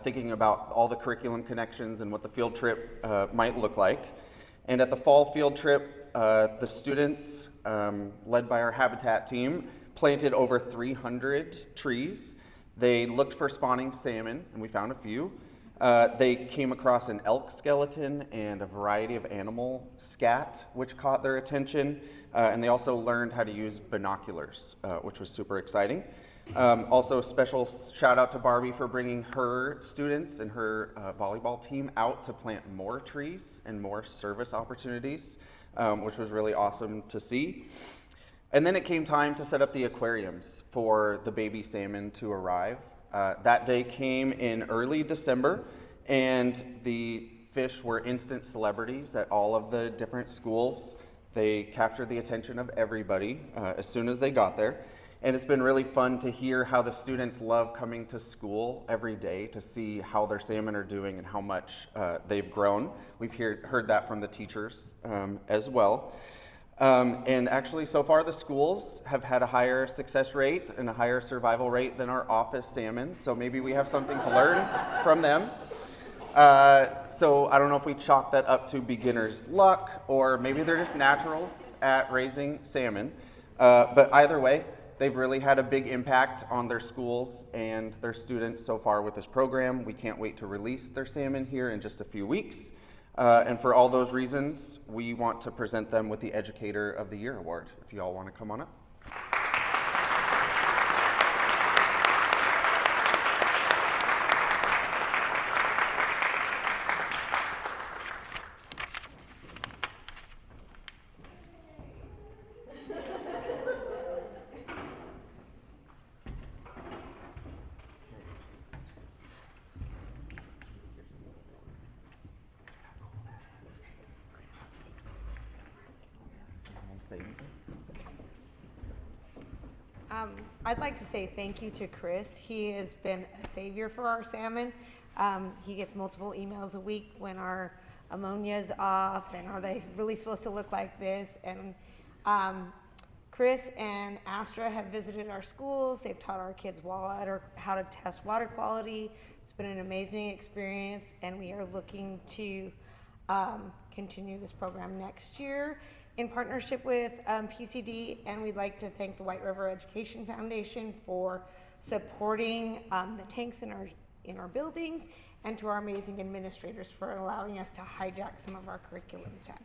thinking about all the curriculum connections and what the field trip might look like. And at the fall field trip, the students, led by our habitat team, planted over 300 trees. They looked for spawning salmon, and we found a few. They came across an elk skeleton and a variety of animal scat, which caught their attention. And they also learned how to use binoculars, which was super exciting. Also, special shout out to Barbie for bringing her students and her volleyball team out to plant more trees and more service opportunities, which was really awesome to see. And then it came time to set up the aquariums for the baby salmon to arrive. That day came in early December, and the fish were instant celebrities at all of the different schools. They captured the attention of everybody as soon as they got there. And it's been really fun to hear how the students love coming to school every day to see how their salmon are doing and how much they've grown. We've heard that from the teachers as well. And actually, so far the schools have had a higher success rate and a higher survival rate than our office salmon, so maybe we have something to learn from them. So I don't know if we chalk that up to beginner's luck, or maybe they're just naturals at raising salmon. But either way, they've really had a big impact on their schools and their students so far with this program. We can't wait to release their salmon here in just a few weeks. And for all those reasons, we want to present them with the Educator of the Year award. If you all want to come on up. I'd like to say thank you to Chris. He has been a savior for our salmon. He gets multiple emails a week when our ammonia is off and are they really supposed to look like this? And Chris and Astra have visited our schools. They've taught our kids how to test water quality. It's been an amazing experience, and we are looking to continue this program next year in partnership with PCD, and we'd like to thank the White River Education Foundation for supporting the tanks in our buildings, and to our amazing administrators for allowing us to hijack some of our curriculum time.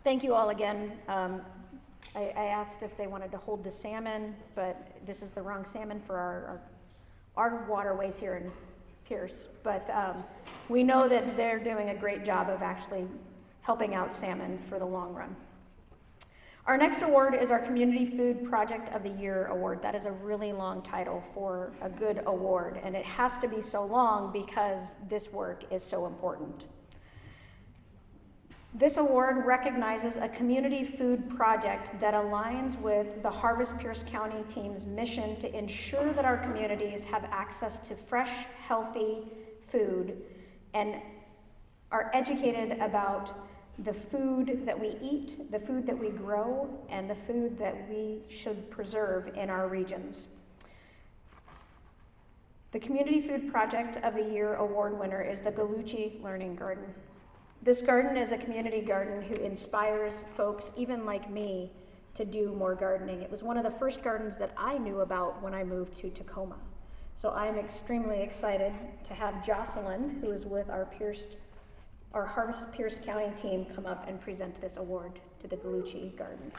Thank you all again. I asked if they wanted to hold the salmon, but this is the wrong salmon for our waterways here in Pierce. But we know that they're doing a great job of actually helping out salmon for the long run. Our next award is our Community Food Project of the Year award. That is a really long title for a good award, and it has to be so long because this work is so important. This award recognizes a community food project that aligns with the Harvest Pierce County team's mission to ensure that our communities have access to fresh, healthy food and are educated about the food that we eat, the food that we grow, and the food that we should preserve in our regions. The Community Food Project of the Year award winner is the Gallucci Learning Garden. This garden is a community garden who inspires folks, even like me, to do more gardening. It was one of the first gardens that I knew about when I moved to Tacoma. So I'm extremely excited to have Jocelyn, who is with our Harvest Pierce County team, come up and present this award to the Gallucci Garden.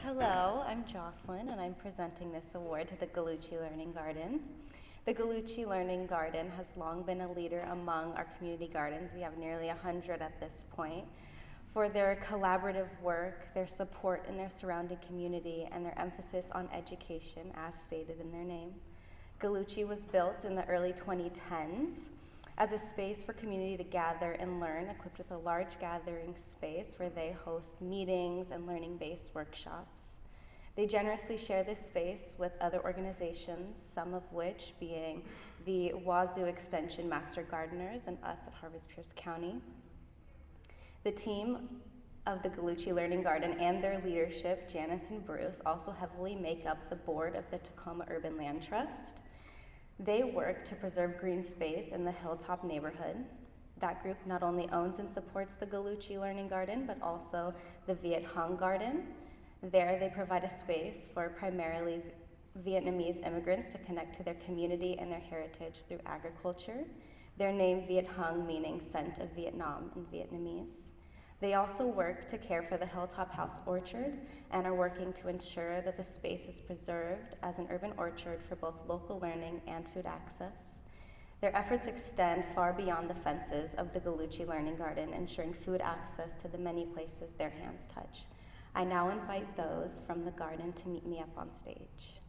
Hello, I'm Jocelyn, and I'm presenting this award to the Gallucci Learning Garden. The Gallucci Learning Garden has long been a leader among our community gardens. We have nearly 100 at this point, for their collaborative work, their support in their surrounding community, and their emphasis on education, as stated in their name. Gallucci was built in the early 2010s as a space for community to gather and learn, equipped with a large gathering space where they host meetings and learning-based workshops. They generously share this space with other organizations, some of which being the Wazoo Extension Master Gardeners and us at Harvest Pierce County. The team of the Gallucci Learning Garden and their leadership, Janice and Bruce, also heavily make up the board of the Tacoma Urban Land Trust. They work to preserve green space in the Hilltop neighborhood. That group not only owns and supports the Gallucci Learning Garden, but also the Viet Hung Garden. There, they provide a space for primarily Vietnamese immigrants to connect to their community and their heritage through agriculture. Their name Viet Hung meaning scent of Vietnam in Vietnamese. They also work to care for the Hilltop House Orchard and are working to ensure that the space is preserved as an urban orchard for both local learning and food access. Their efforts extend far beyond the fences of the Gallucci Learning Garden, ensuring food access to the many places their hands touch. I now invite those from the garden to meet me up on stage.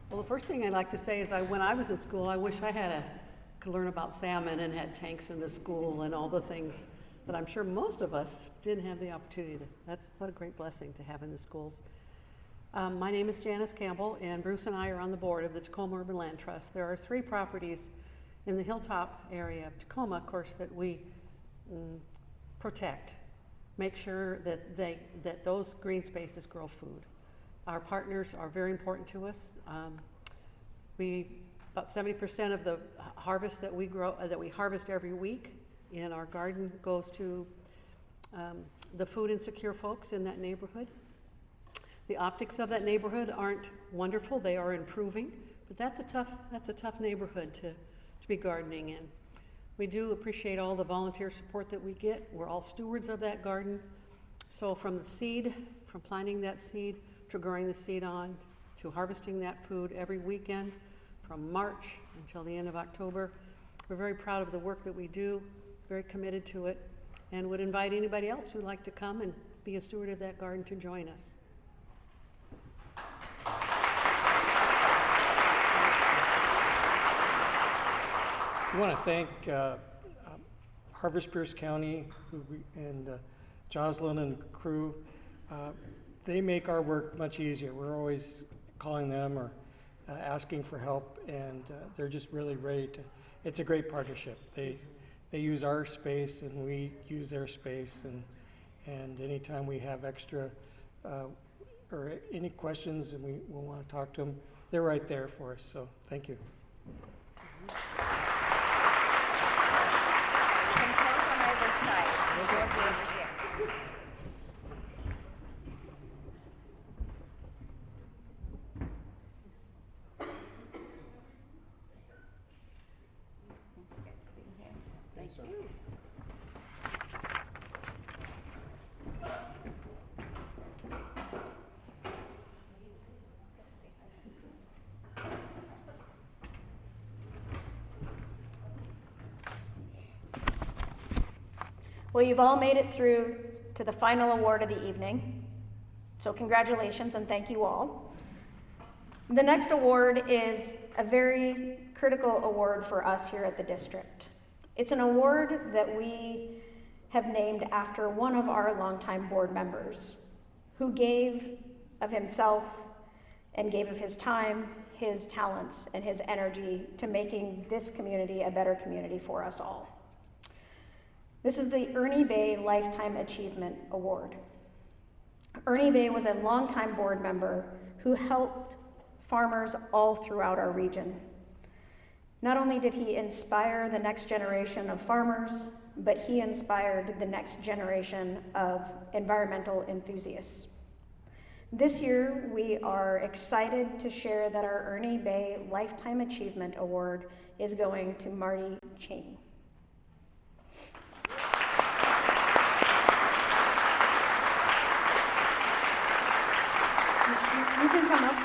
Well, the first thing I'd like to say is when I was in school, I wish I could learn about salmon and had tanks in the school and all the things that I'm sure most of us didn't have the opportunity to. That's what a great blessing to have in the schools. My name is Janice Campbell, and Bruce and I are on the board of the Tacoma Urban Land Trust. There are 3 properties in the hilltop area of Tacoma, of course, that we protect. Make sure that those green spaces grow food. Our partners are very important to us. About 70% of the harvest that we harvest every week in our garden goes to the food insecure folks in that neighborhood. The optics of that neighborhood aren't wonderful; they are improving, but that's a tough neighborhood to be gardening in. We do appreciate all the volunteer support that we get. We're all stewards of that garden. So from the seed, from planting that seed, to growing the seed on, to harvesting that food every weekend from March until the end of October. We're very proud of the work that we do, very committed to it, and would invite anybody else who'd like to come and be a steward of that garden to join us. I want to thank Harvest Pierce County and Jocelyn and crew. They make our work much easier. We're always calling them or asking for help, and they're just really ready to. It's a great partnership. They use our space and we use their space, and anytime we have extra or any questions and we want to talk to them, they're right there for us. So thank you. Well, you've all made it through to the final award of the evening, so congratulations and thank you all. The next award is a very critical award for us here at the district. It's an award that we have named after one of our longtime board members who gave of himself and gave of his time, his talents, and his energy to making this community a better community for us all. This is the Ernie Bay Lifetime Achievement Award. Ernie Bay was a longtime board member who helped farmers all throughout our region. Not only did he inspire the next generation of farmers, but he inspired the next generation of environmental enthusiasts. This year, we are excited to share that our Ernie Bay Lifetime Achievement Award is going to Marty, Chaney. You can come up.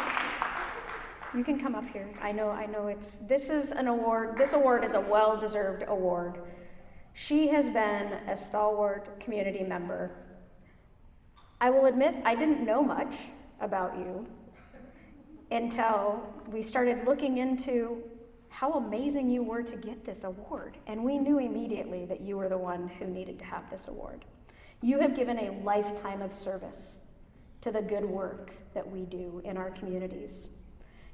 You can come up here. I know this is an award. This award is a well-deserved award. She has been a stalwart community member. I will admit I didn't know much about you until we started looking into how amazing you were to get this award. And we knew immediately that you were the one who needed to have this award. You have given a lifetime of service to the good work that we do in our communities.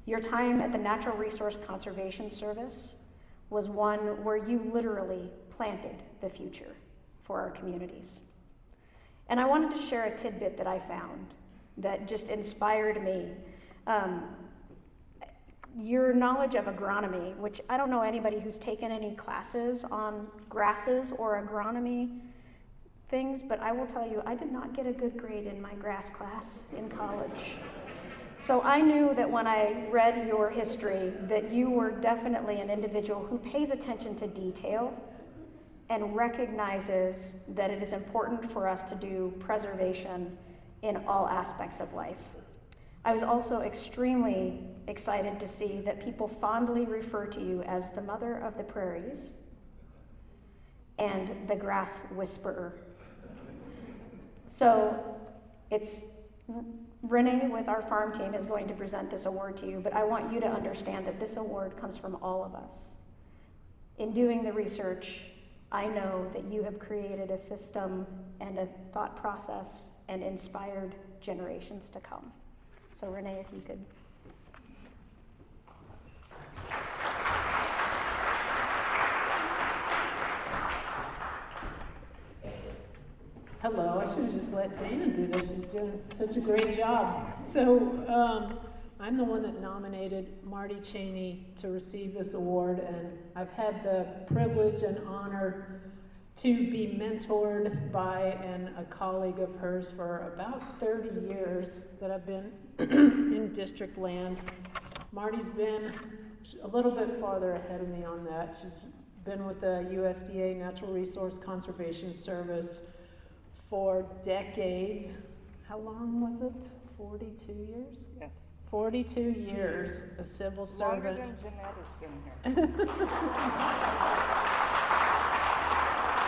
Your time at the Natural Resource Conservation Service was one where you literally planted the future for our communities. And I wanted to share a tidbit that I found that just inspired me. Your knowledge of agronomy, which I don't know anybody who's taken any classes on grasses or agronomy things, but I will tell you, I did not get a good grade in my grass class in college. So I knew that when I read your history that you were definitely an individual who pays attention to detail and recognizes that it is important for us to do preservation in all aspects of life. I was also extremely excited to see that people fondly refer to you as the mother of the prairies and the grass whisperer. So it's Renee with our farm team is going to present this award to you, but I want you to understand that this award comes from all of us. In doing the research, I know that you have created a system and a thought process and inspired generations to come. So Renee, if you could. Hello, I should have just let Dana do this. She's doing such a great job. So I'm the one that nominated Marty Chaney to receive this award, and I've had the privilege and honor to be mentored by a colleague of hers for about 30 years that I've been in district land. Marty's been a little bit farther ahead of me on that. She's been with the USDA Natural Resource Conservation Service for decades. How long was it? 42 years? Yes. 42 years, a civil servant. Longer than Jeanette has been here.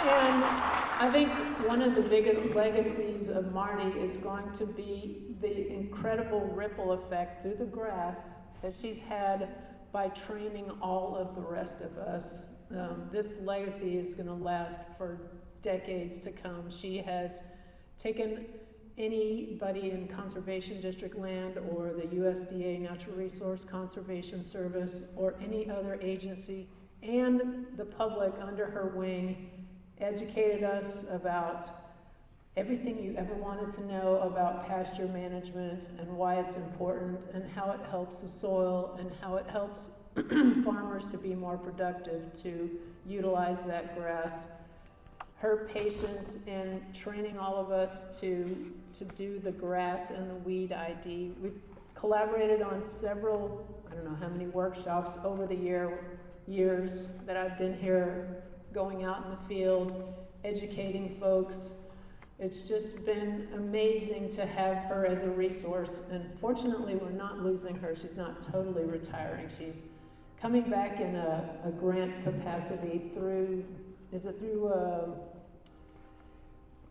And I think one of the biggest legacies of Marty is going to be the incredible ripple effect through the grass that she's had by training all of the rest of us. This legacy is going to last for decades to come. She has taken anybody in Conservation District land or the USDA Natural Resource Conservation Service or any other agency and the public under her wing, educated us about everything you ever wanted to know about pasture management and why it's important and how it helps the soil and how it helps farmers to be more productive to utilize that grass. Her patience in training all of us to do the grass and the weed ID. We've collaborated on several, I don't know how many workshops over the years that I've been here, going out in the field, educating folks. It's just been amazing to have her as a resource, and fortunately we're not losing her. She's not totally retiring. She's coming back in a grant capacity through, is it through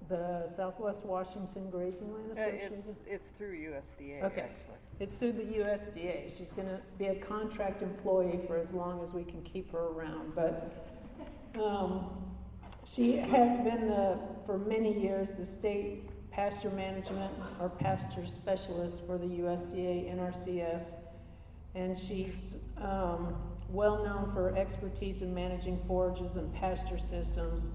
the Southwest Washington Grazing Land Association? It's through USDA, okay. Actually. It's through the USDA. She's going to be a contract employee for as long as we can keep her around. But she has been, for many years, the state pasture management or pasture specialist for the USDA NRCS. And she's well known for expertise in managing forages and pasture systems.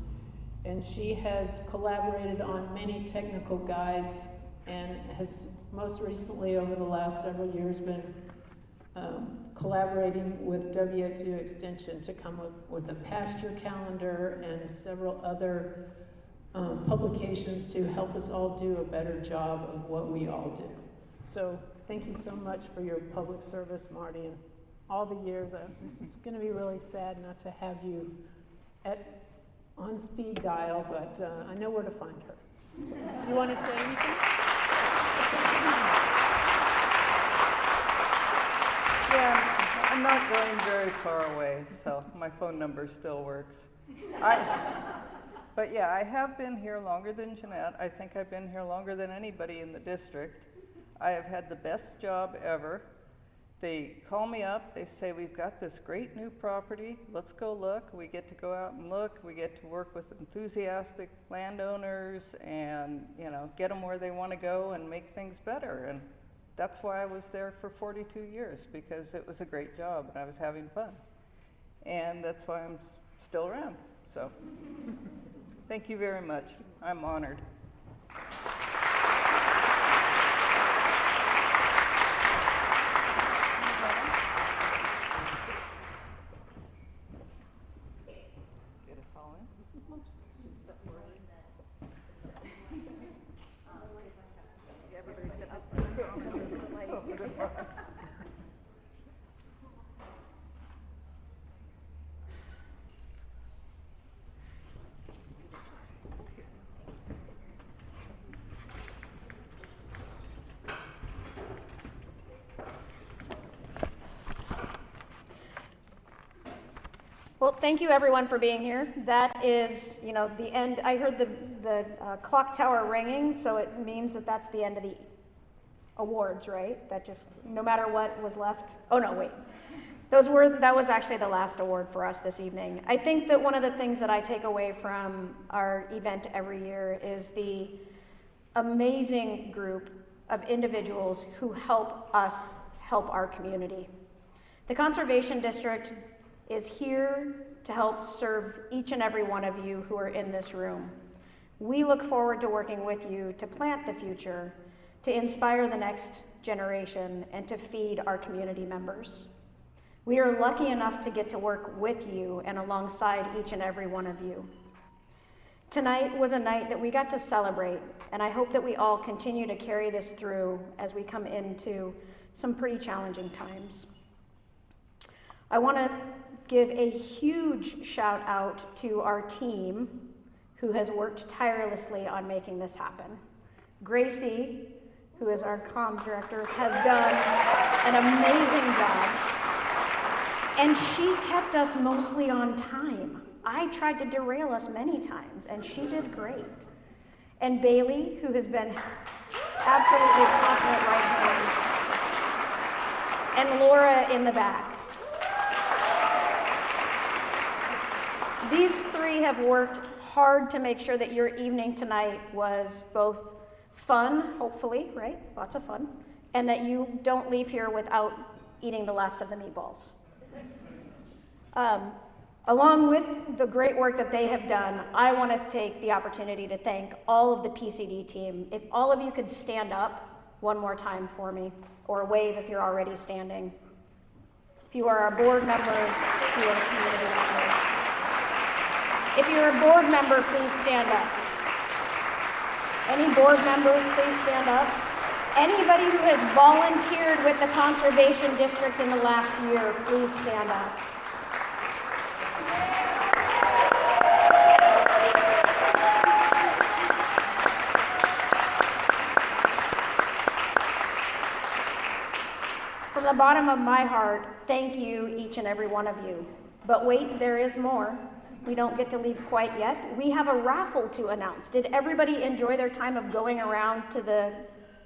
And she has collaborated on many technical guides and has most recently over the last several years been collaborating with WSU Extension to come up with a pasture calendar and several other publications to help us all do a better job of what we all do. So thank you so much for your public service, Marty, and all the years. This is going to be really sad not to have you on speed dial, but I know where to find her. You want to say anything? Yeah, I'm not going very far away, so my phone number still works. But yeah, I have been here longer than Jeanette. I think I've been here longer than anybody in the district. I have had the best job ever, They call me up, they say, we've got this great new property, let's go look. We get to go out and look, we get to work with enthusiastic landowners and, get them where they want to go and make things better. And that's why I was there for 42 years, because it was a great job and I was having fun. And that's why I'm still around. So thank you very much. I'm honored. Well, thank you everyone for being here. That is, the end. I heard the clock tower ringing, so it means that that's the end of the awards, right? That just, no matter what was left. Oh no, wait. That was actually the last award for us this evening. I think that one of the things that I take away from our event every year is the amazing group of individuals who help us help our community. The Conservation District is here to help serve each and every one of you who are in this room. We look forward to working with you to plant the future, to inspire the next generation, and to feed our community members. We are lucky enough to get to work with you and alongside each and every one of you. Tonight was a night that we got to celebrate, and I hope that we all continue to carry this through as we come into some pretty challenging times. I want to give a huge shout out to our team who has worked tirelessly on making this happen. Gracie, who is our comms director, has done an amazing job, and she kept us mostly on time. I tried to derail us many times, and she did great. And Bailey, who has been absolutely consummate right hand, and Laura in the back. These three have worked hard to make sure that your evening tonight was both fun, hopefully, right? Lots of fun, and that you don't leave here without eating the last of the meatballs. Along with the great work that they have done, I want to take the opportunity to thank all of the PCD team. If all of you could stand up one more time for me, or wave if you're already standing. If you are a board member, if you are a community member. If you're a board member, please stand up. Any board members, please stand up. Anybody who has volunteered with the Conservation District in the last year, please stand up. From the bottom of my heart, thank you, each and every one of you. But wait, there is more. We don't get to leave quite yet. We have a raffle to announce. Did everybody enjoy their time of going around to the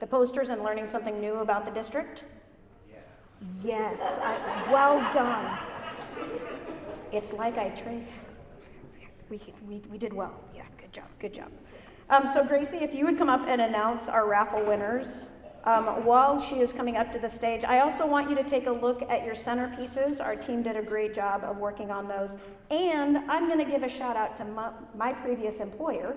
posters and learning something new about the district? Yes. Yes. Well done. It's like I trained. We did well. Yeah, good job, good job. So Gracie, if you would come up and announce our raffle winners. While she is coming up to the stage, I also want you to take a look at your centerpieces. Our team did a great job of working on those. And I'm going to give a shout out to my previous employer,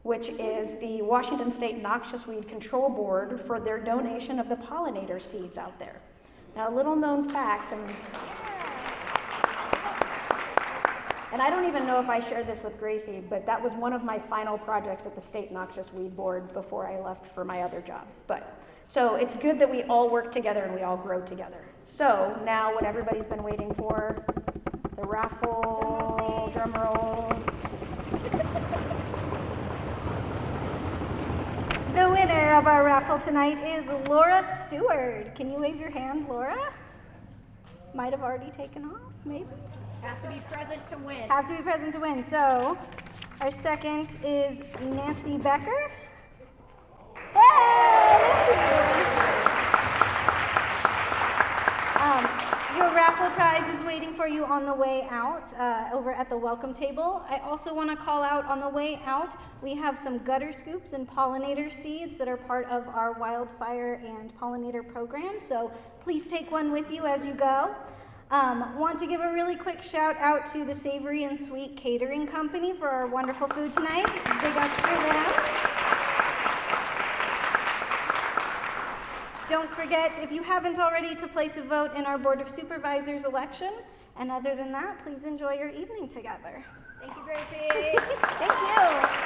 which is the Washington State Noxious Weed Control Board, for their donation of the pollinator seeds out there. Now, a little known fact, and I don't even know if I shared this with Gracie, but that was one of my final projects at the State Noxious Weed Board before I left for my other job. So it's good that we all work together and we all grow together. So now what everybody's been waiting for, the raffle, drum roll. The winner of our raffle tonight is Laura Stewart. Can you wave your hand, Laura? Might have already taken off, maybe? Have to be present to win. Have to be present to win. So our second is Nancy Becker. raffle prize is waiting for you on the way out over at the welcome table. I also want to call out on the way out, we have some gutter scoops and pollinator seeds that are part of our wildfire and pollinator program, so please take one with you as you go. Want to give a really quick shout out to the Savory and Sweet Catering Company for our wonderful food tonight. Big ups for them. Don't forget, if you haven't already, to place a vote in our Board of Supervisors election. And other than that, please enjoy your evening together. Thank you, Gracie. Thank you.